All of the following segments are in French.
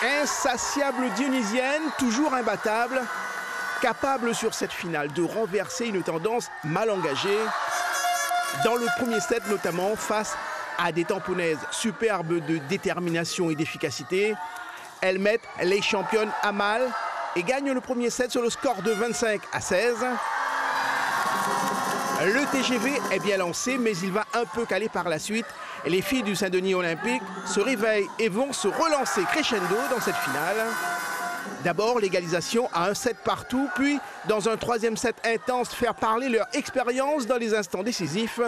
Insatiable dionysienne, toujours imbattable, capable sur cette finale de renverser une tendance mal engagée. Dans le premier set notamment, face à des tamponnaises superbes de détermination et d'efficacité, elles mettent les championnes à mal et gagnent le premier set sur le score de 25-16. Le TGV est bien lancé, mais il va un peu caler par la suite. Les filles du Saint-Denis Olympique se réveillent et vont se relancer crescendo dans cette finale. D'abord, l'égalisation à un set partout, puis, dans un troisième set intense, faire parler leur expérience dans les instants décisifs,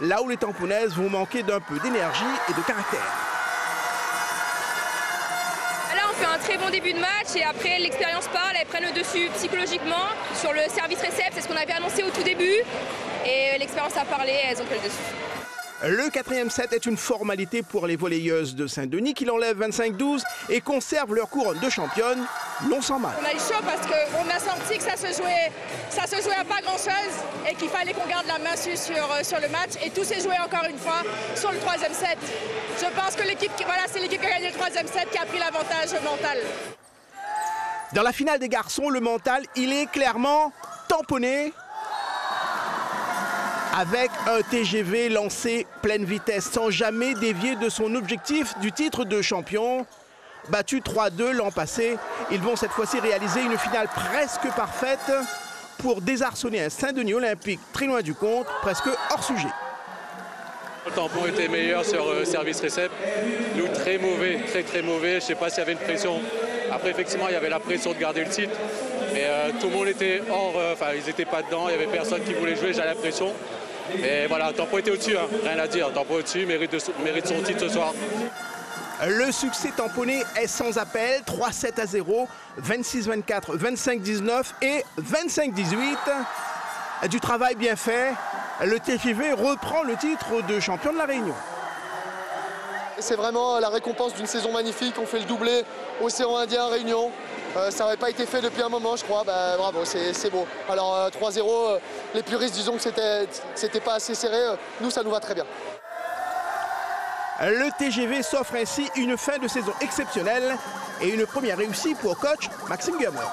là où les tamponnaises vont manquer d'un peu d'énergie et de caractère. Là, on fait un très bon début de match et après, l'expérience parle, elles prennent le dessus psychologiquement sur le service-récept, c'est ce qu'on avait annoncé au tout début. Et l'expérience a parlé, elles ont pris le dessus. Le quatrième set est une formalité pour les volleyeuses de Saint-Denis qui l'enlèvent 25-12 et conservent leur couronne de championne, non sans mal. On a eu chaud parce qu'on a senti que ça se jouait à pas grand-chose et qu'il fallait qu'on garde la main sur le match. Et tout s'est joué encore une fois sur le troisième set. Je pense que c'est l'équipe qui a gagné le troisième set qui a pris l'avantage mental. Dans la finale des garçons, le mental, il est clairement tamponné. Avec un TGV lancé pleine vitesse sans jamais dévier de son objectif du titre de champion. Battu 3-2 l'an passé, ils vont cette fois-ci réaliser une finale presque parfaite pour désarçonner un Saint-Denis Olympique très loin du compte, presque hors sujet. Le tampon était meilleur sur service récept. Nous, très mauvais, très mauvais. Je ne sais pas s'il y avait une pression. Après, effectivement, il y avait la pression de garder le titre. Mais tout le monde était hors, ils n'étaient pas dedans. Il n'y avait personne qui voulait jouer, j'avais l'impression. Et voilà, Tampon était au-dessus, hein. Rien à dire. Tampon au-dessus, mérite son titre ce soir. Le succès tamponné est sans appel, 3-7-0, 26-24, 25-19 et 25-18. Du travail bien fait, le TGV reprend le titre de champion de la Réunion. C'est vraiment la récompense d'une saison magnifique. On fait le doublé Océan Indien Réunion. Ça n'avait pas été fait depuis un moment, je crois. Bravo, c'est beau. Alors 3-0, les puristes disons que c'était pas assez serré. Nous, ça nous va très bien. Le TGV s'offre ainsi une fin de saison exceptionnelle et une première réussite pour coach Maxime Guermeur.